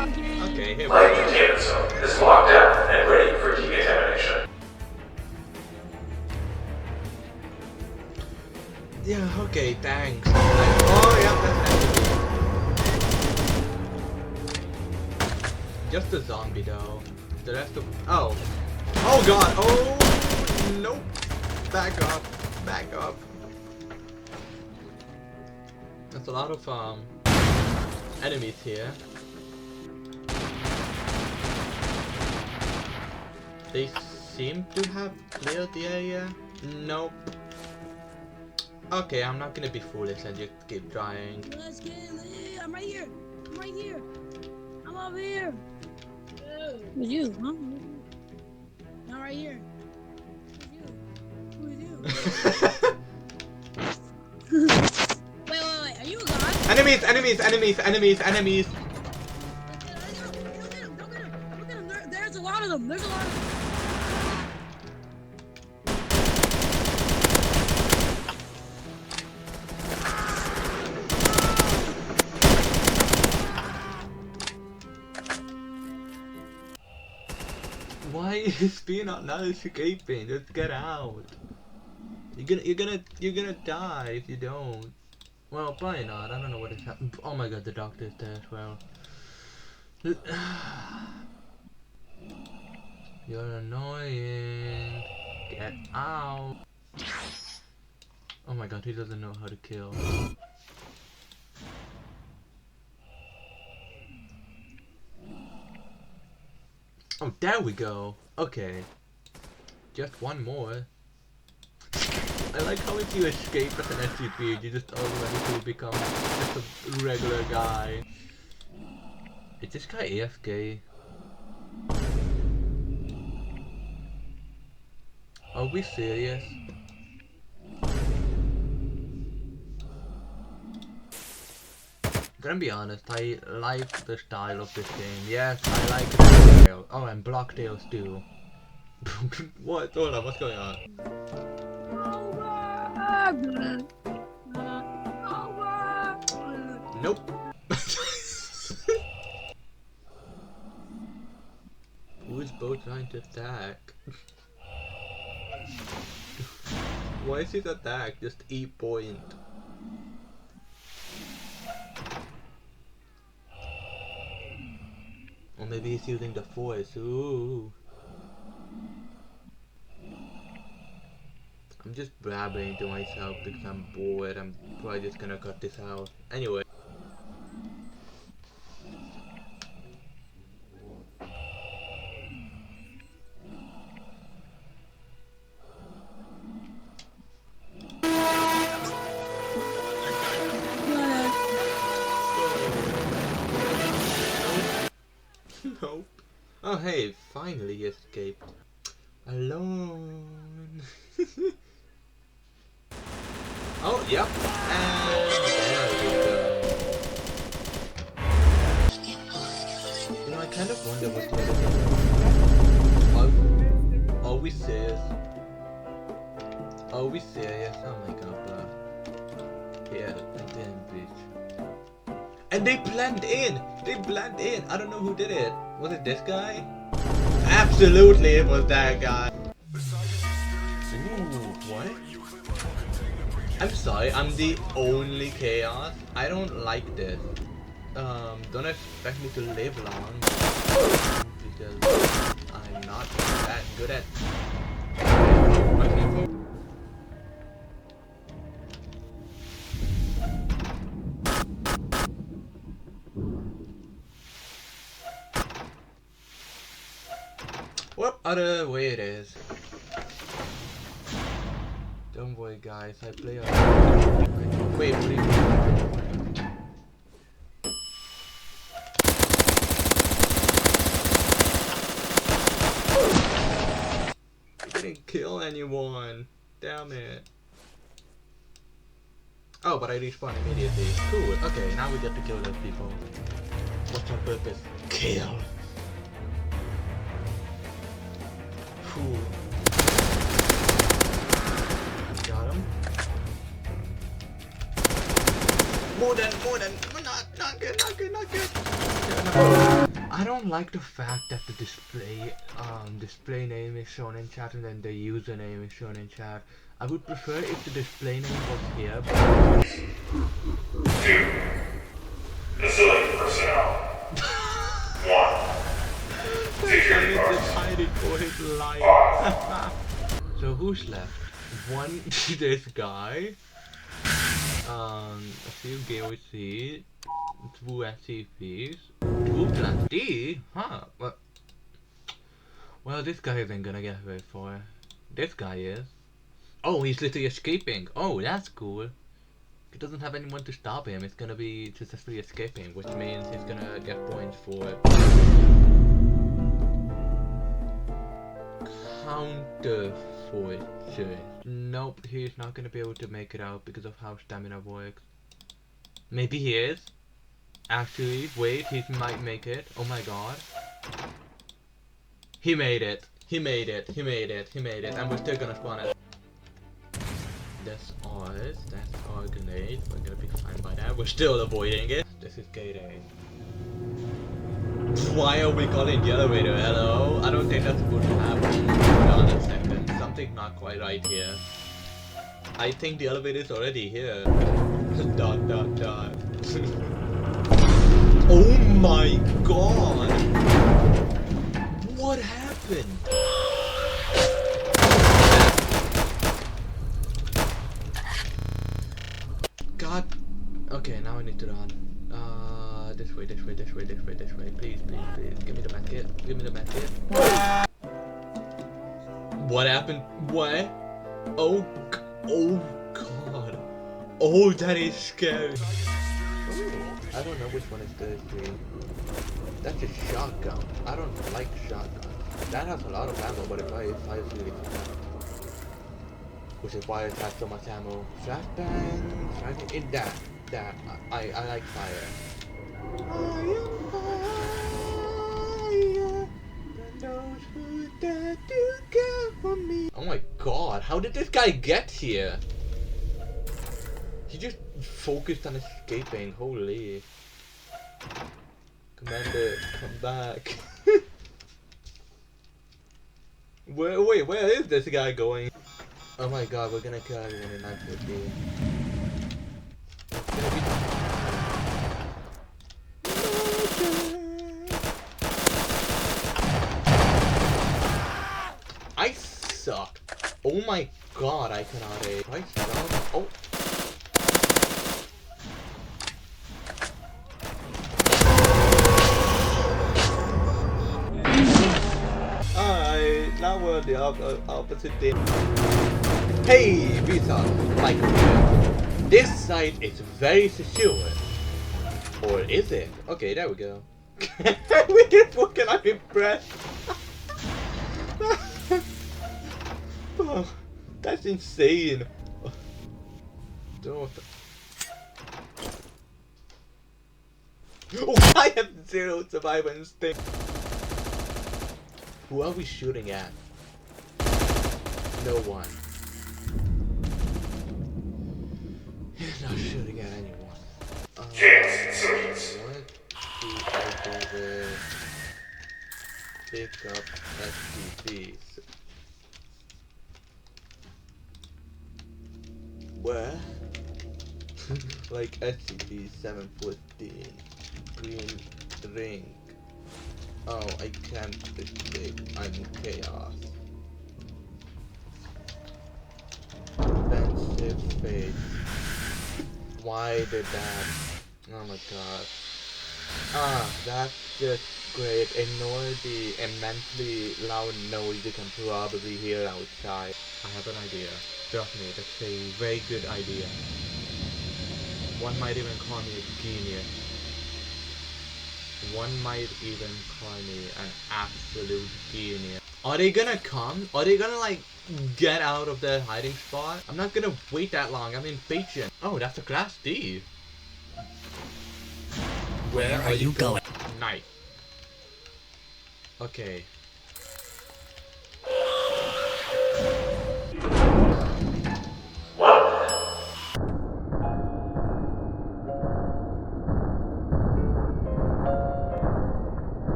Okay, here we My go. containment zone is locked down and ready for decontamination. Yeah, okay, thanks. Oh, yeah, that's enemy. Just a zombie, though. The rest of... Oh. Oh, God. Oh, nope. Back up. Back up. There's a lot of, enemies here. They seem to have cleared the area. Nope. Okay, I'm not gonna be foolish and just keep trying. Let's get it. I'm right here. I'm right here. I'm over here. Who's you? Huh? I'm right here. Who's you? Wait. Are you a god? Enemies! Don't get him. There's a lot of them. Why is Spear not escaping? Just get out. You're gonna die if you don't. Well, probably not. I don't know what is happening. Oh my god, the doctor's there as well. You're annoying. Get out. Oh my god, he doesn't know how to kill. Oh, there we go. Okay. Just one more. I like how if you escape as an SCP, you just automatically become just a regular guy. Is this guy AFK? Are we serious? Gonna be honest, I like the style of this game. Yes, I like it. Oh, and Blocktails too. What? Hold on, what's going on? Nope. Who is both trying to attack? Why is his attack just E point? Or maybe he's using the force. Ooh. I'm just blabbering to myself because I'm bored. I'm probably just gonna cut this out. Anyway. Nope. Oh hey, finally he escaped. Alone. Oh, yep. And there we go. You know, I kind of wonder what's the other thing. Are we serious? Are we serious? Oh my god, bro. Yeah, and then bitch. And they blend in! They blend in! I don't know who did it. Was it this guy? Absolutely it was that guy. Ooh, what? I'm sorry, I'm the only chaos. I don't like this. Don't expect me to live long. Because I'm not that good at... Whoop, other way it is. Don't worry guys, I play on... Wait, what are you doing? I didn't kill anyone. Damn it. Oh, but I respawn immediately. Cool. Okay, now we get to kill those people. What's our purpose? Kill. Cool. Got him. More than, not good. Yeah, no. I don't like the fact that the display name is shown in chat and then the username is shown in chat. I would prefer if the display name was here. But 2. Facility personnel. 1. Security guards. Decided for his life. 5. So who's left? One, this guy. A few GOC. 2 SCPs. 2 plus D? Huh. Well, this guy isn't gonna get very far. This guy is. Oh, he's literally escaping. Oh, that's cool. He doesn't have anyone to stop him. It's gonna be successfully escaping, which means he's gonna get points for it. Counter fortress. Nope, he's not gonna be able to make it out because of how stamina works. Maybe he is. Actually, wait, he might make it. Oh my god. He made it. He made it. He made it. He made it. And we're still gonna spawn it. That's ours. That's our grenade. We're gonna be fine by that. We're still avoiding it. This is gate A. Why are we calling the elevator? Hello? I don't think that's supposed to happen. Hold on a second. Something's not quite right here. I think the elevator's already here. Dot dot dot. Oh my god! What happened? God. Okay, now I need to run. This way, this way, this way, this way, this way. Please, please, please. Give me the medkit. Give me the medkit. What happened? What? Oh god. Oh, that is scary. Ooh, I don't know which one is this, dude. That's a shotgun. I don't like shotgun. That has a lot of ammo, but it fires really fast. Which is why it has so much ammo. Flashbang, in that. I like fire. Oh my god, how did this guy get here? He just focused on escaping, holy. Commander, come back. Wait, where is this guy going? Oh my god, we're gonna kill everyone in 950. I suck. Oh my god, I cannot aim. Right down. Oh. Alright, now we're on the opposite day. Hey, Vita, Michael here. This site is very secure. Or is it? Okay, there we go. We did fucking, I'm impressed. Oh, that's insane. Don't. Oh, I have 0 survival instinct. Who are we shooting at? No one. He's not shooting at anyone. What do I do with pick up SCPs? Where? Like SCP 714. Green drink. Oh, I can't escape. I'm chaos. Defensive face. Why did that? Oh my god. Ah, that's just great. Ignore the immensely loud noise you can probably hear outside. I have an idea. Trust me, that's a very good idea. One might even call me a genius. One might even call me an absolute genius. Are they gonna come? Are they gonna like get out of their hiding spot? I'm not gonna wait that long. I'm impatient. Oh, that's a class D. Where are you going? Nice. Okay.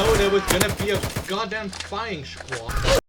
know there was gonna be a goddamn spying squad.